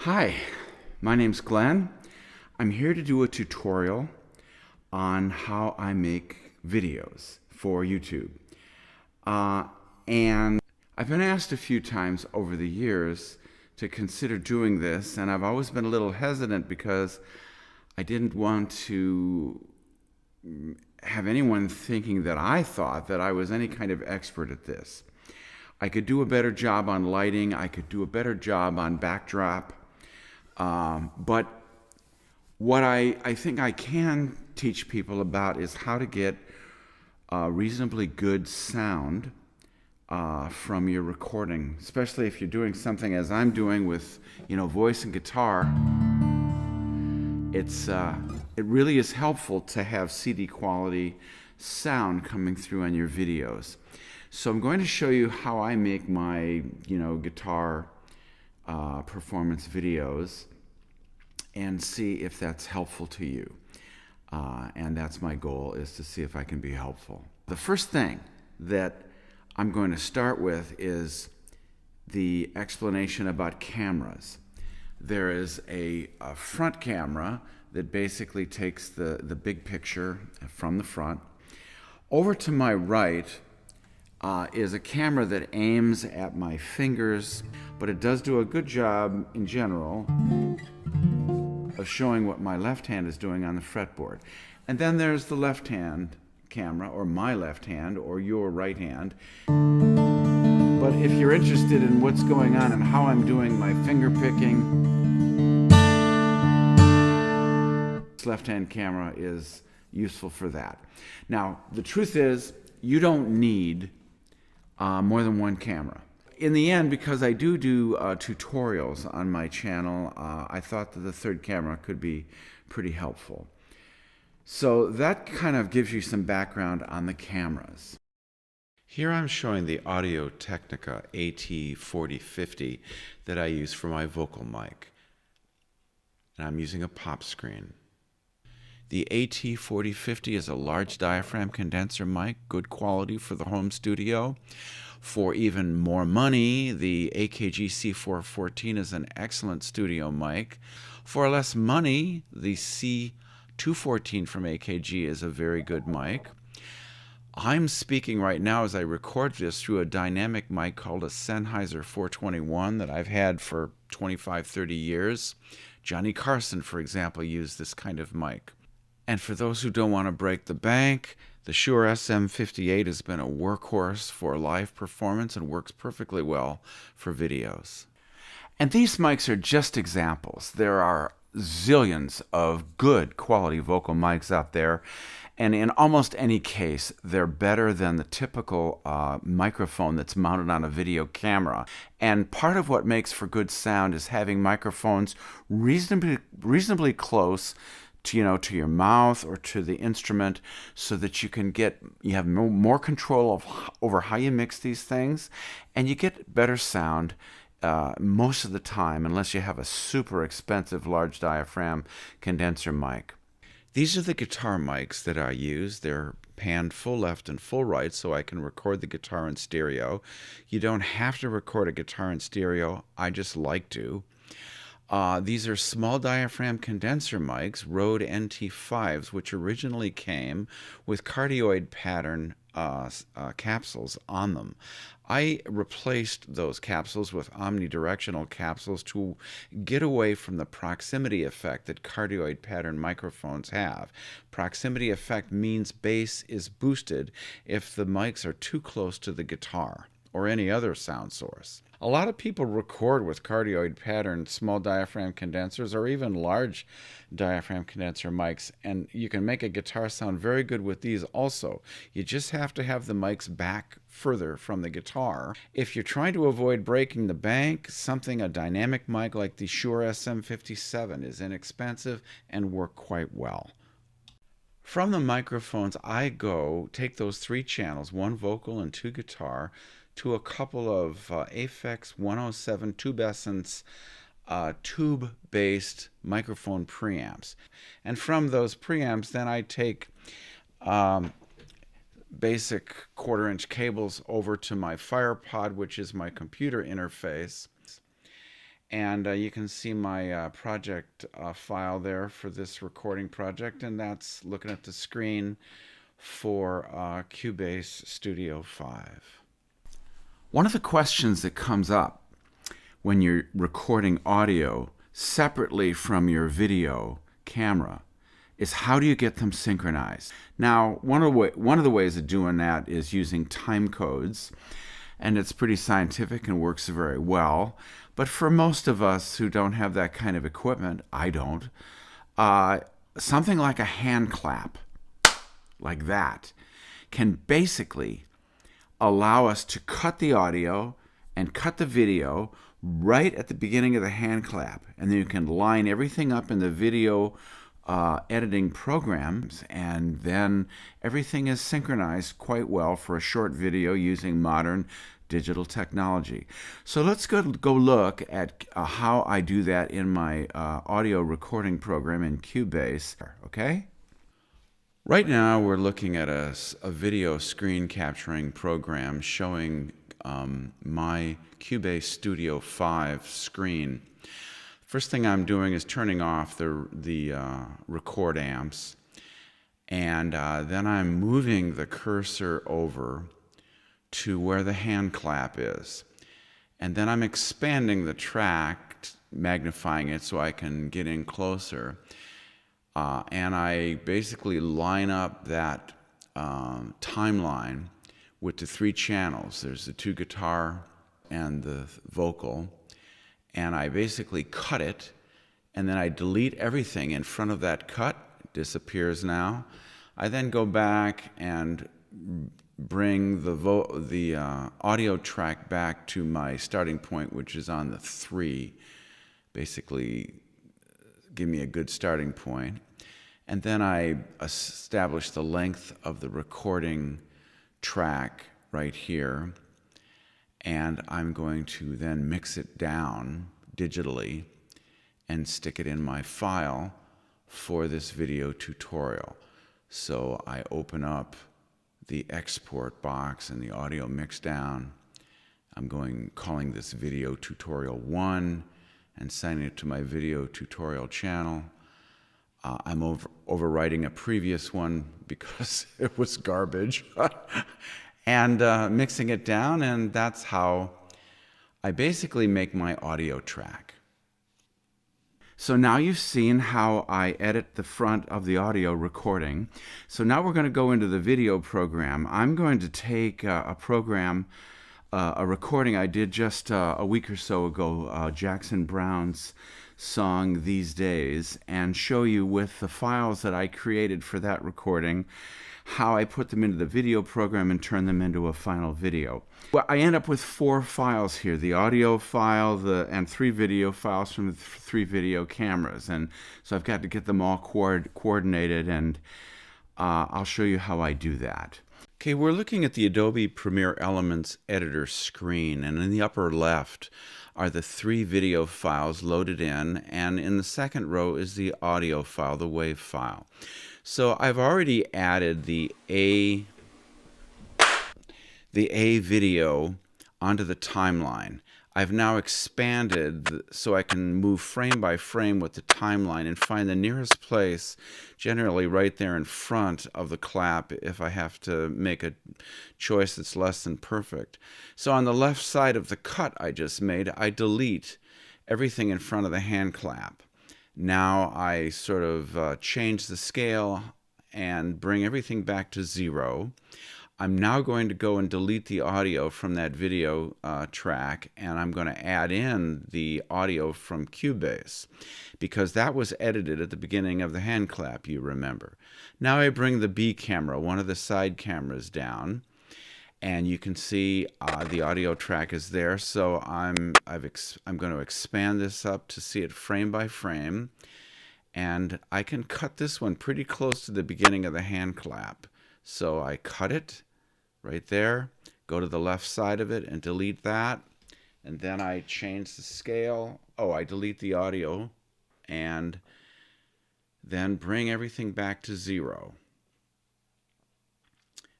Hi, my name's Glenn. I'm here to do a tutorial on how I make videos for YouTube. And I've been asked a few times over the years to consider doing this, and I've always been a little hesitant because I didn't want to have anyone thinking that I thought that I was any kind of expert at this. I could do a better job on lighting, I could do a better job on backdrop, but what I think I can teach people about is how to get reasonably good sound from your recording, especially if you're doing something as I'm doing with, voice and guitar. It really is helpful to have CD quality sound coming through on your videos. So I'm going to show you how I make my, guitar performance videos and see if that's helpful to you. And that's my goal, is to see if I can be helpful. The first thing that I'm going to start with is the explanation about cameras. There is a front camera that basically takes the big picture from the front. Over to my right is a camera that aims at my fingers, but it does do a good job in general of showing what my left hand is doing on the fretboard. And then there's the left hand camera, or my left hand, or your right hand. But if you're interested in what's going on and how I'm doing my finger picking, this left hand camera is useful for that. Now, the truth is, you don't need more than one camera. In the end, because I do tutorials on my channel, I thought that the third camera could be pretty helpful. So that kind of gives you some background on the cameras. Here I'm showing the Audio-Technica AT4050 that I use for my vocal mic. And I'm using a pop screen. The AT4050 is a large diaphragm condenser mic, good quality for the home studio. For even more money, the AKG C414 is an excellent studio mic. For less money, the C214 from AKG is a very good mic. I'm speaking right now as I record this through a dynamic mic called a Sennheiser 421 that I've had for 25-30 years. Johnny Carson, for example, used this kind of mic. And for those who don't want to break the bank, the Shure SM58 has been a workhorse for live performance and works perfectly well for videos. And these mics are just examples. There are zillions of good quality vocal mics out there, and in almost any case, they're better than the typical microphone that's mounted on a video camera. And part of what makes for good sound is having microphones reasonably close to your mouth or to the instrument, so that you have more control over how you mix these things, and you get better sound most of the time, unless you have a super expensive large diaphragm condenser mic. These are the guitar mics that I use. They're panned full left and full right, so I can record the guitar in stereo. You don't have to record a guitar in stereo. I just like to. These are small diaphragm condenser mics, Rode NT5s, which originally came with cardioid pattern capsules on them. I replaced those capsules with omnidirectional capsules to get away from the proximity effect that cardioid pattern microphones have. Proximity effect means bass is boosted if the mics are too close to the guitar or any other sound source. A lot of people record with cardioid pattern small diaphragm condensers or even large diaphragm condenser mics, and you can make a guitar sound very good with these also. You just have to have the mics back further from the guitar. If you're trying to avoid breaking the bank, a dynamic mic like the Shure SM57 is inexpensive and work quite well. From the microphones, I take those three channels, one vocal and two guitar, to a couple of Aphex 107 Tubescence tube-based microphone preamps. And from those preamps, then I take basic 1/4-inch cables over to my FirePod, which is my computer interface. And you can see my project file there for this recording project, and that's looking at the screen for Cubase Studio 5. One of the questions that comes up when you're recording audio separately from your video camera is how do you get them synchronized? Now, one of the ways of doing that is using time codes, and it's pretty scientific and works very well. But for most of us who don't have that kind of equipment, I don't, something like a hand clap, like that, can basically allow us to cut the audio and cut the video right at the beginning of the hand clap. And then you can line everything up in the video editing programs, and then everything is synchronized quite well for a short video using modern digital technology. So let's go look at how I do that in my audio recording program in Cubase. Okay? Right now we're looking at a video screen capturing program showing my Cubase Studio 5 screen. First thing I'm doing is turning off the record amps, and then I'm moving the cursor over to where the hand clap is. And then I'm expanding the track, magnifying it so I can get in closer. And I basically line up that timeline with the 3 channels. There's the 2 guitar and the vocal. And I basically cut it, and then I delete everything in front of that cut. It disappears now. I then go back and bring the audio track back to my starting point, which is on the 3. Basically, give me a good starting point. And then I establish the length of the recording track right here. And I'm going to then mix it down digitally and stick it in my file for this video tutorial. So I open up the export box and the audio mix down. I'm calling this video tutorial 1 and sending it to my video tutorial channel. I'm overwriting a previous one because it was garbage. And mixing it down, and that's how I basically make my audio track. So now you've seen how I edit the front of the audio recording. So now we're going to go into the video program. I'm going to take a program, a recording I did just a week or so ago, Jackson Browne's song These Days, and show you with the files that I created for that recording how I put them into the video program and turn them into a final video. Well, I end up with 4 files here, the audio file and 3 video files from the 3 video cameras. And so I've got to get them all coordinated, and I'll show you how I do that. Okay, we're looking at the Adobe Premiere Elements editor screen, and in the upper left are the 3 video files loaded in, and in the second row is the audio file, the WAV file. So I've already added the A video onto the timeline. I've now expanded so I can move frame by frame with the timeline and find the nearest place, generally right there in front of the clap if I have to make a choice that's less than perfect. So on the left side of the cut I just made, I delete everything in front of the hand clap. Now I sort of change the scale and bring everything back to 0. I'm now going to go and delete the audio from that video track, and I'm going to add in the audio from Cubase because that was edited at the beginning of the hand clap, you remember. Now I bring the B camera, one of the side cameras, down, and you can see the audio track is there. So I'm going to expand this up to see it frame by frame, and I can cut this one pretty close to the beginning of the hand clap. So I cut it right there, go to the left side of it and delete that, and then I change the scale. I delete the audio and then bring everything back to 0.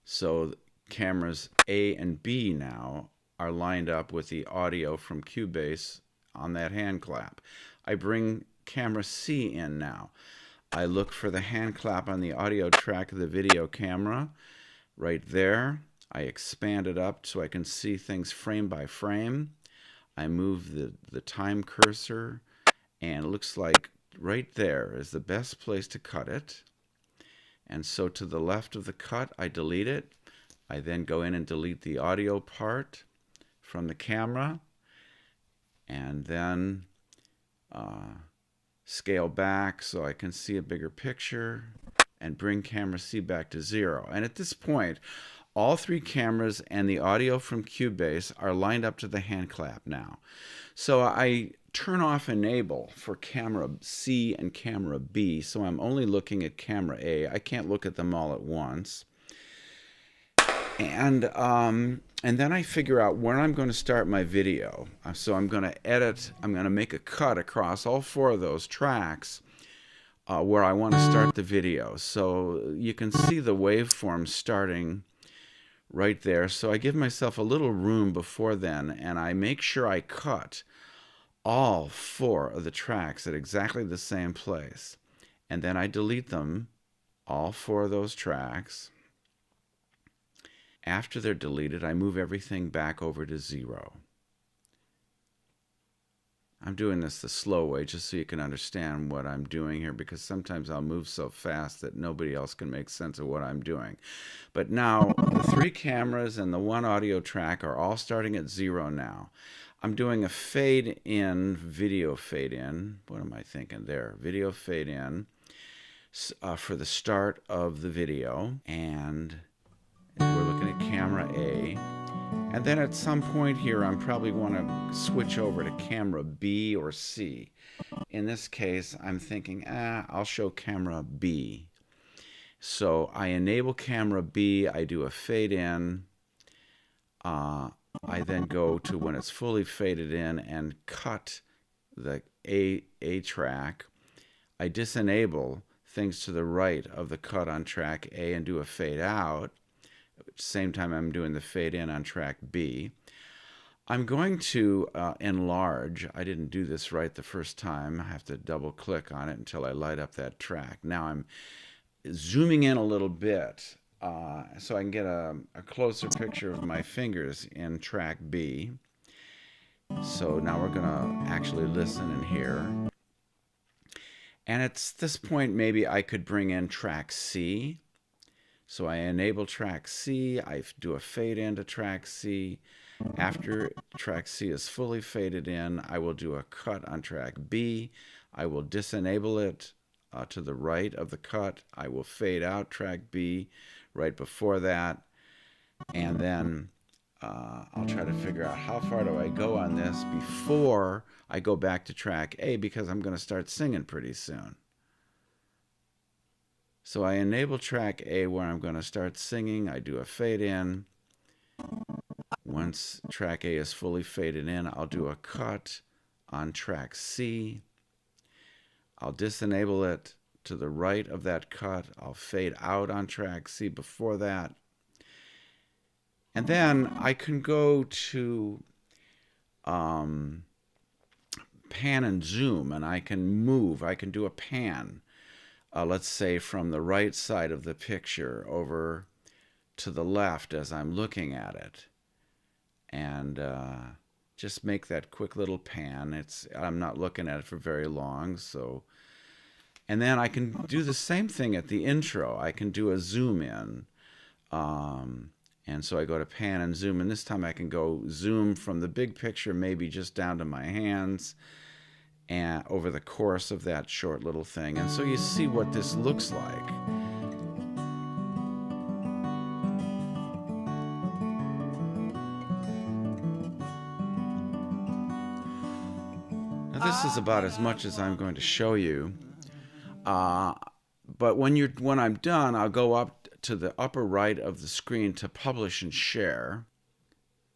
So cameras A and B now are lined up with the audio from Cubase on that hand clap. I bring camera C in now. I look for the hand clap on the audio track of the video camera right there. I expand it up so I can see things frame by frame. I move the time cursor, and it looks like right there is the best place to cut it. And so to the left of the cut, I delete it. I then go in and delete the audio part from the camera, and then scale back so I can see a bigger picture and bring camera C back to 0. And at this point, all 3 cameras and the audio from Cubase are lined up to the hand clap now. So I turn off enable for camera C and camera B, so I'm only looking at camera A. I can't look at them all at once. And then I figure out where I'm going to start my video. So I'm going to edit, I'm going to make a cut across all 4 of those tracks where I want to start the video. So you can see the waveform starting right there. So I give myself a little room before then, and I make sure I cut all 4 of the tracks at exactly the same place. And then I delete them, all 4 of those tracks. After they're deleted, I move everything back over to 0. I'm doing this the slow way just so you can understand what I'm doing here, because sometimes I'll move so fast that nobody else can make sense of what I'm doing. But now the 3 cameras and the 1 audio track are all starting at 0 now. I'm doing a fade in, video fade in. What am I thinking there? Video fade in for the start of the video. And we're looking at camera A. And then at some point here, I'm probably want to switch over to camera B or C. In this case, I'm thinking, I'll show camera B. So I enable camera B, I do a fade in. I then go to when it's fully faded in and cut the A track. I disenable things to the right of the cut on track A and do a fade out. At the same time I'm doing the fade in on track B. I'm going to enlarge. I didn't do this right the first time. I have to double click on it until I light up that track. Now I'm zooming in a little bit so I can get a closer picture of my fingers in track B. So now we're going to actually listen and hear. And at this point, maybe I could bring in track C. So I enable track C, I do a fade into track C. After track C is fully faded in, I will do a cut on track B. I will disenable it to the right of the cut. I will fade out track B right before that. And then I'll try to figure out how far do I go on this before I go back to track A, because I'm going to start singing pretty soon. So I enable track A where I'm going to start singing. I do a fade in. Once track A is fully faded in, I'll do a cut on track C. I'll disenable it to the right of that cut. I'll fade out on track C before that. And then I can go to pan and zoom, and I can move. I can do a pan. Let's say from the right side of the picture over to the left as I'm looking at it. And just make that quick little pan. I'm not looking at it for very long. And then I can do the same thing at the intro. I can do a zoom in. And so I go to pan and zoom. And this time I can go zoom from the big picture maybe just down to my hands, and over the course of that short little thing. And so you see what this looks like. Now this is about as much as I'm going to show you. But when I'm done, I'll go up to the upper right of the screen to publish and share.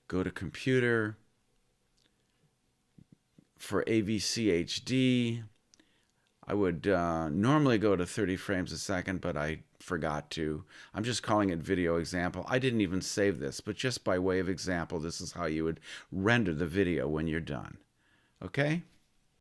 Go to computer. For AVC HD, I would normally go to 30 frames a second, but I forgot to. I'm just calling it video example. I didn't even save this, but just by way of example, this is how you would render the video when you're done. Okay?